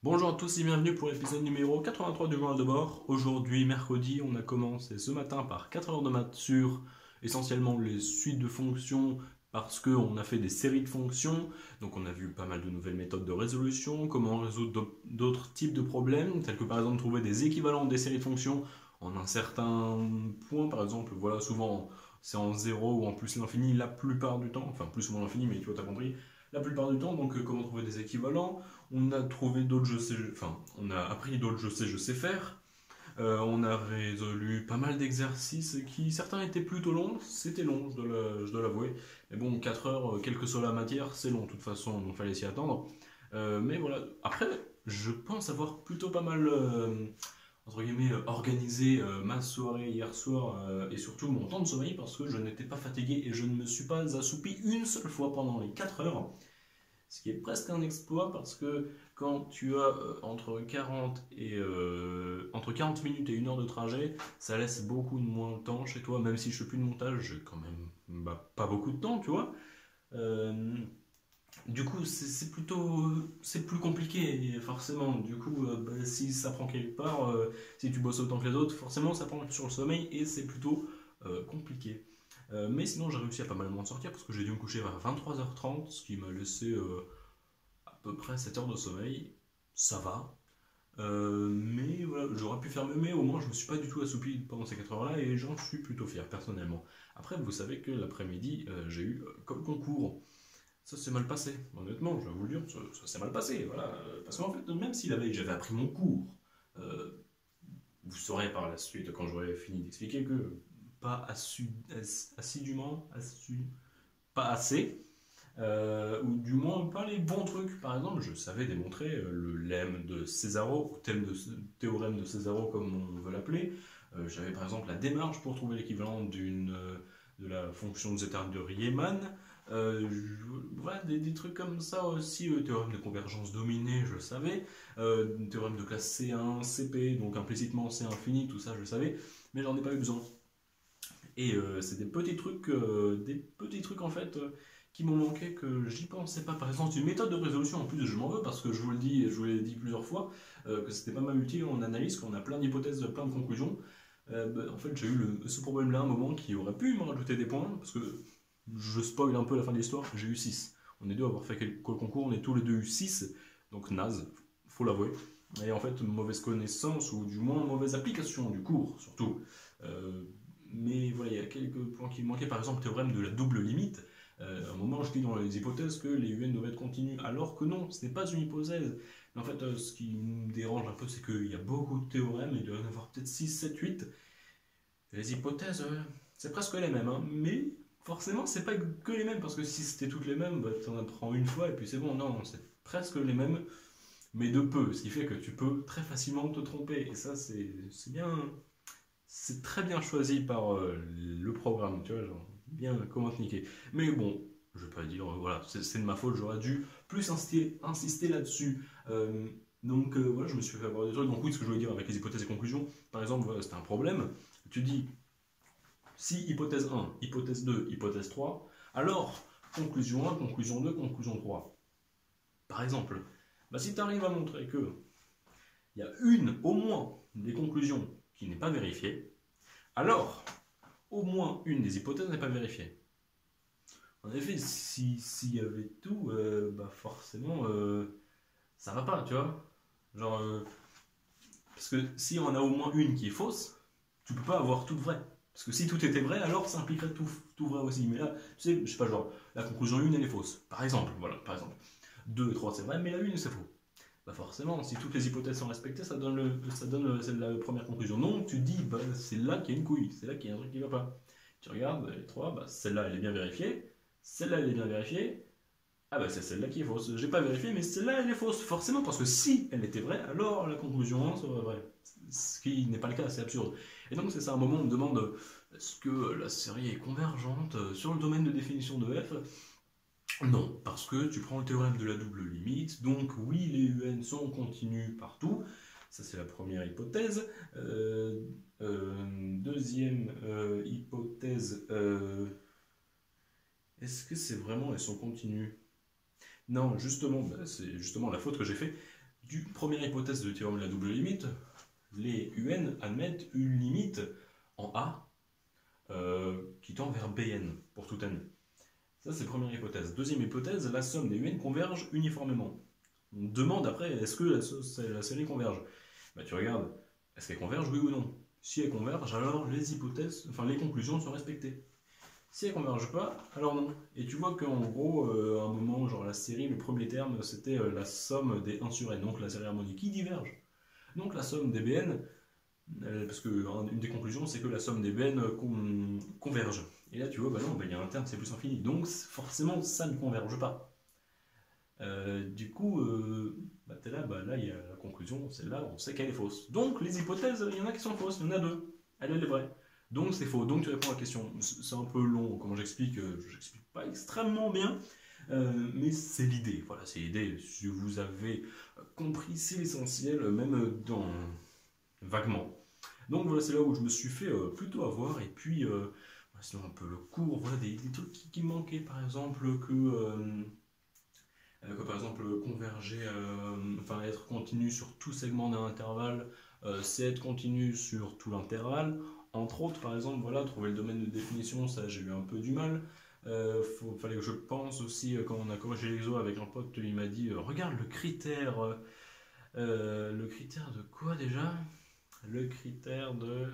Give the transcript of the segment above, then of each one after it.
Bonjour à tous et bienvenue pour l'épisode numéro 83 du journal de bord. Aujourd'hui, mercredi, on a commencé ce matin par 4 heures de maths sur essentiellement les suites de fonctions parce qu'on a fait des séries de fonctions. Donc on a vu pas mal de nouvelles méthodes de résolution, comment résoudre d'autres types de problèmes, tels que par exemple trouver des équivalents des séries de fonctions en un certain point. Par exemple, voilà, souvent c'est en zéro ou en plus l'infini la plupart du temps. Enfin, plus souvent l'infini, mais tu vois, t'as compris. La plupart du temps, donc comment trouver des équivalents. On a trouvé d'autres enfin, on a appris d'autres je sais faire. On a résolu pas mal d'exercices qui, certains étaient plutôt longs. C'était long, je dois l'avouer. Mais bon, 4 heures, quelle que soit la matière, c'est long de toute façon, donc fallait s'y attendre. Mais voilà, après, je pense avoir plutôt pas mal, entre guillemets, organisé ma soirée hier soir et surtout mon temps de sommeil parce que je n'étais pas fatigué et je ne me suis pas assoupi une seule fois pendant les 4 heures. Ce qui est presque un exploit parce que quand tu as entre 40 minutes et 1 heure de trajet, ça laisse beaucoup de moins de temps chez toi, même si je fais plus de montage, j'ai quand même pas beaucoup de temps, tu vois. Euh, du coup, c'est plus compliqué, forcément. Du coup, si ça prend quelque part, si tu bosses autant que les autres, forcément ça prend sur le sommeil et c'est plutôt compliqué. Mais sinon, j'ai réussi à pas mal m'en sortir parce que j'ai dû me coucher vers 23h30, ce qui m'a laissé à peu près 7 heures de sommeil, ça va. Mais voilà, j'aurais pu faire mieux, mais au moins je me suis pas du tout assoupi pendant ces 4 heures-là et j'en suis plutôt fier personnellement. Après, vous savez que l'après-midi, j'ai eu comme concours. Ça s'est mal passé, honnêtement, je vais vous le dire, ça s'est mal passé, voilà. Parce qu'en fait, même si la veille j'avais appris mon cours, euh, vous saurez par la suite, quand j'aurai fini d'expliquer, que pas assidûment, pas assez, ou du moins pas les bons trucs. Par exemple, je savais démontrer le lemme de Césaro, ou théorème de Césaro comme on veut l'appeler. J'avais par exemple la démarche pour trouver l'équivalent de la fonction de zeta de Riemann. Voilà, des trucs comme ça aussi. Théorème de convergence dominée, je le savais. Théorème de classe C1, CP, donc implicitement C infini, tout ça je le savais. Mais j'en ai pas eu besoin. Et c'est des petits trucs en fait qui m'ont manqué que j'y pensais pas. Par exemple, une méthode de résolution, en plus je m'en veux parce que je vous le dis, je vous l'ai dit plusieurs fois, que c'était pas mal utile en analyse, qu'on a plein d'hypothèses, plein de conclusions. En fait, j'ai eu ce problème-là un moment qui aurait pu me rajouter des points, parce que je spoil un peu la fin de l'histoire, j'ai eu 6. On est deux à avoir fait quelques concours, on est tous les deux eu 6, donc naze, faut l'avouer. Et en fait, mauvaise connaissance, ou du moins mauvaise application du cours, surtout. Euh, mais voilà, il y a quelques points qui me manquaient. Par exemple, le théorème de la double limite. À un moment, je dis dans les hypothèses que les UN doivent être continues, alors que non, ce n'est pas une hypothèse. Mais en fait, ce qui me dérange un peu, c'est qu'il y a beaucoup de théorèmes, il doit y en avoir peut-être 6, 7, 8. Les hypothèses, c'est presque les mêmes, hein, mais forcément, c'est pas que les mêmes, parce que si c'était toutes les mêmes, bah, tu en apprends une fois et puis c'est bon. Non, c'est presque les mêmes, mais de peu, ce qui fait que tu peux très facilement te tromper. Et ça, c'est bien, c'est très bien choisi par le programme, tu vois, genre, bien comment te niquer. Mais bon, je vais pas dire, voilà, c'est de ma faute, j'aurais dû plus insister là-dessus. Donc voilà, je me suis fait avoir des trucs. Donc oui, ce que je voulais dire avec les hypothèses et conclusions, par exemple, voilà, c'était un problème. Tu dis, si hypothèse 1, hypothèse 2, hypothèse 3, alors conclusion 1, conclusion 2, conclusion 3. Par exemple, bah, si tu arrives à montrer que il y a au moins, des conclusions qui n'est pas vérifiée, alors au moins une des hypothèses n'est pas vérifiée. En effet, s'il y avait tout, bah forcément, ça va pas, tu vois. Genre, parce que si on a au moins une qui est fausse, tu peux pas avoir tout vrai. Parce que si tout était vrai, alors ça impliquerait tout vrai aussi. Mais là, tu sais, je sais pas, genre, la conclusion 1, elle est fausse. Par exemple, voilà, par exemple. 2 et 3, c'est vrai, mais la 1, c'est faux. Bah forcément, si toutes les hypothèses sont respectées, ça donne c'est la première conclusion. Non, tu te dis, bah, c'est là qu'il y a une couille, c'est là qu'il y a un truc qui va pas. Tu regardes les trois, bah, celle-là elle est bien vérifiée, celle-là elle est bien vérifiée, ah bah c'est celle-là qui est fausse. J'ai pas vérifié, mais celle-là elle est fausse, forcément, parce que si elle était vraie, alors la conclusion 1 serait vraie. Ce qui n'est pas le cas, c'est absurde. Et donc c'est ça, un moment on me demande, est-ce que la série est convergente sur le domaine de définition de f? Non, parce que tu prends le théorème de la double limite, donc oui, les UN sont continus partout, ça c'est la première hypothèse. Deuxième hypothèse, est-ce que c'est vraiment elles sont continues? Non, justement, bah, c'est justement la faute que j'ai fait. Première hypothèse de théorème de la double limite, les UN admettent une limite en A qui tend vers Bn pour tout n. Ça, c'est la première hypothèse. Deuxième hypothèse, la somme des UN converge uniformément. On demande après, est-ce que la série converge? Bah, tu regardes, est-ce qu'elle converge, oui ou non? Si elle converge, alors les hypothèses, enfin les conclusions sont respectées. Si elle converge pas, alors non. Et tu vois qu'en gros, à un moment, genre la série, le premier terme, c'était la somme des 1 sur n, donc la série harmonique qui diverge. Donc la somme des Bn, parce que une des conclusions, c'est que la somme des Bn converge. Et là, tu vois, bah non, il y a un terme, c'est plus infini. Donc forcément, ça ne converge pas. Du coup, bah, t'es là, bah, là, il y a la conclusion, celle-là, on sait qu'elle est fausse. Donc, les hypothèses, il y en a qui sont fausses, il y en a deux. Elle est vraie. Donc, c'est faux. Donc, tu réponds à la question. C'est un peu long, comment j'explique, j'explique pas extrêmement bien, mais c'est l'idée. Voilà, c'est l'idée. Si vous avez compris, c'est l'essentiel, même dans vaguement. Donc, voilà, c'est là où je me suis fait plutôt avoir, et puis, sinon, un peu le cours, voilà, des trucs qui me manquaient, par exemple, que par exemple converger, enfin être continu sur tout segment d'un intervalle, c'est être continu sur tout l'intervalle. Entre autres, par exemple, voilà, trouver le domaine de définition, ça j'ai eu un peu du mal. Fallait que je pense aussi, quand on a corrigé l'exo avec un pote, il m'a dit regarde le critère de quoi déjà? Le critère de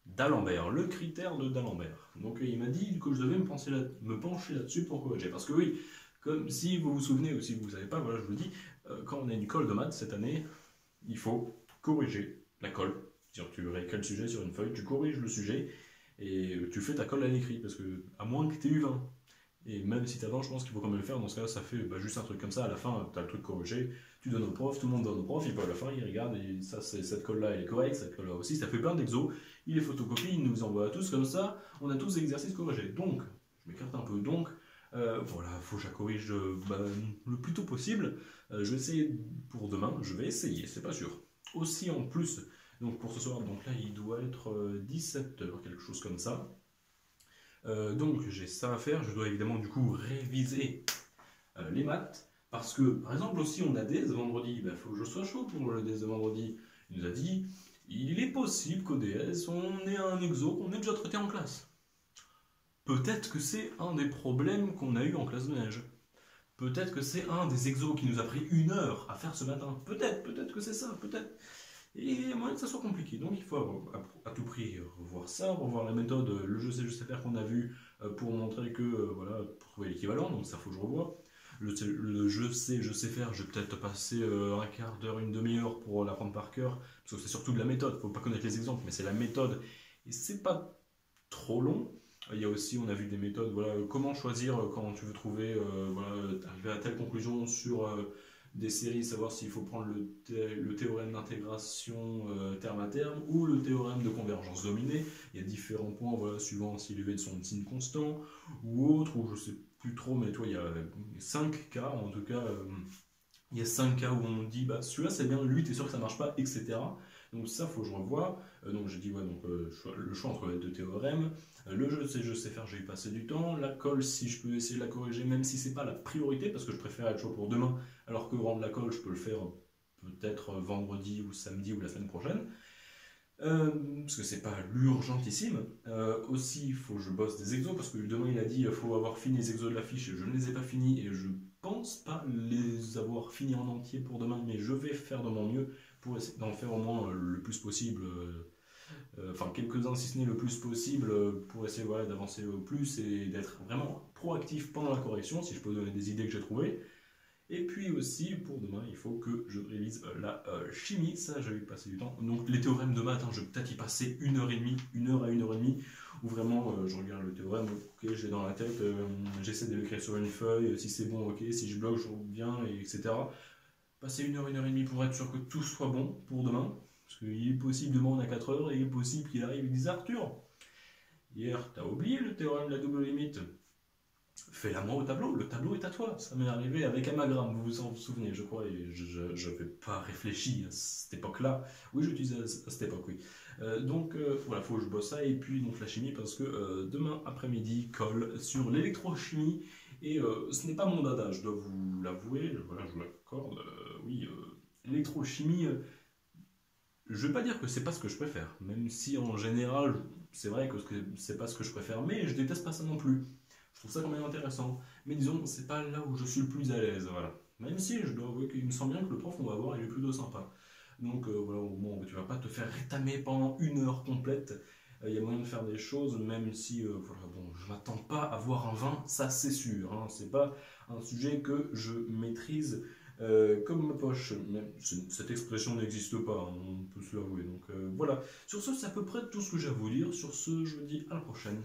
d'Alembert, le critère de d'Alembert. Donc il m'a dit que je devais me pencher là-dessus pour corriger. Parce que oui, comme si vous vous souvenez ou si vous ne savez pas, voilà, je vous dis, quand on a une colle de maths cette année, il faut corriger la colle. C'est-à-dire que tu réécris le sujet sur une feuille, tu corriges le sujet et tu fais ta colle à l'écrit. Parce que, à moins que tu aies eu 20. Et même si tu as 20, je pense qu'il faut quand même le faire. Dans ce cas-là, ça fait juste un truc comme ça. À la fin, tu as le truc corrigé, tu donnes au prof, tout le monde donne au prof, et puis à la fin, il regarde, et ça, cette colle-là, elle est correcte, cette colle-là aussi. Ça fait plein d'exos. Il les photocopie, il nous envoie à tous comme ça. On a tous les exercices corrigés. Donc, je m'écarte un peu. Donc, voilà, il faut que je la corrige le plus tôt possible. Je vais essayer pour demain, je vais essayer, c'est pas sûr. Aussi en plus, donc pour ce soir, donc là il doit être 17h, quelque chose comme ça. Donc j'ai ça à faire, je dois évidemment du coup réviser les maths. Parce que par exemple aussi on a des vendredi, il faut que je sois chaud pour le DS de vendredi. Il nous a dit, il est possible qu'au DS on ait un exo qu'on ait déjà traité en classe. Peut-être que c'est un des problèmes qu'on a eu en classe de neige. Peut-être que c'est un des exos qui nous a pris 1 heure à faire ce matin. Peut-être que c'est ça, peut-être. Et il y a moyen que ça soit compliqué. Donc il faut à tout prix revoir ça, revoir la méthode, le je sais faire qu'on a vu pour montrer que, voilà, pour trouver l'équivalent. Donc ça faut que je revoie. Le je sais faire, je vais peut-être passer un quart d'heure, une demi-heure pour l'apprendre par cœur. Parce que c'est surtout de la méthode. Il ne faut pas connaître les exemples, mais c'est la méthode. Et c'est pas trop long. Il y a aussi, on a vu des méthodes, voilà, comment choisir quand tu veux trouver, voilà, arriver à telle conclusion sur des séries, savoir s'il faut prendre le théorème d'intégration terme à terme ou le théorème de convergence dominée. Il y a différents points, voilà, suivant si les v sont de signe constant ou autre, ou je sais plus trop, mais toi, il y a 5 cas, en tout cas, il y a 5 cas où on dit, bah celui-là c'est bien, lui, t'es sûr que ça marche pas, etc. Donc ça, faut que je revoie. Donc j'ai dit, ouais, donc, le choix entre les deux théorèmes. Le je sais faire, j'ai passé du temps. La colle, si je peux essayer de la corriger, même si c'est pas la priorité, parce que je préfère être chaud pour demain, alors que rendre la colle, je peux le faire peut-être vendredi ou samedi ou la semaine prochaine. Parce que c'est pas l'urgentissime. Aussi, il faut que je bosse des exos, parce que demain il a dit il faut avoir fini les exos de la fiche, et je ne les ai pas finis, et je pense pas les avoir finis en entier pour demain, mais je vais faire de mon mieux pour essayer d'en faire au moins le plus possible, enfin quelques-uns si ce n'est le plus possible, pour essayer, voilà, d'avancer au plus et d'être vraiment proactif pendant la correction, si je peux donner des idées que j'ai trouvées. Et puis aussi, pour demain, il faut que je révise la chimie, ça j'ai eu passer du temps. Donc les théorèmes de maths, je vais peut-être y passer 1 heure et demie, 1 heure à 1 heure et demie, où vraiment je regarde le théorème, ok, je l'ai dans la tête, j'essaie de l'écrire sur une feuille, si c'est bon, ok, si je bloque, je reviens, etc. Passer 1 heure et demie pour être sûr que tout soit bon pour demain, parce qu'il est possible demain on a 4 heures, et il est possible qu'il arrive et dise Arthur, hier t'as oublié le théorème de la double limite. Fais-la moi au tableau, le tableau est à toi. Ça m'est arrivé avec Amagram, vous vous en souvenez, je crois, et je n'avais pas réfléchi à cette époque-là. Oui, j'utilisais à cette époque, oui. Donc voilà, il faut que je bosse ça, et puis donc la chimie, parce que demain après-midi, colle sur l'électrochimie, et ce n'est pas mon dada, je dois vous l'avouer, voilà, je vous l'accorde, oui, l'électrochimie, je ne vais pas dire que c'est pas ce que je préfère, même si en général, c'est vrai que c'est pas ce que je préfère, mais je déteste pas ça non plus. Je trouve ça quand même intéressant. Mais disons, c'est pas là où je suis le plus à l'aise, voilà. Même si je dois avouer qu'il me semble bien que le prof qu'on va avoir, il est plutôt sympa. Donc voilà, bon, tu vas pas te faire rétamer pendant 1 heure complète. Il y a moyen de faire des choses, même si voilà, bon, je m'attends pas à voir un 20, ça c'est sûr. Hein, c'est pas un sujet que je maîtrise comme ma poche. Mais cette expression n'existe pas, hein, on peut se l'avouer. Donc voilà. Sur ce, c'est à peu près tout ce que j'ai à vous dire. Sur ce, je vous dis à la prochaine.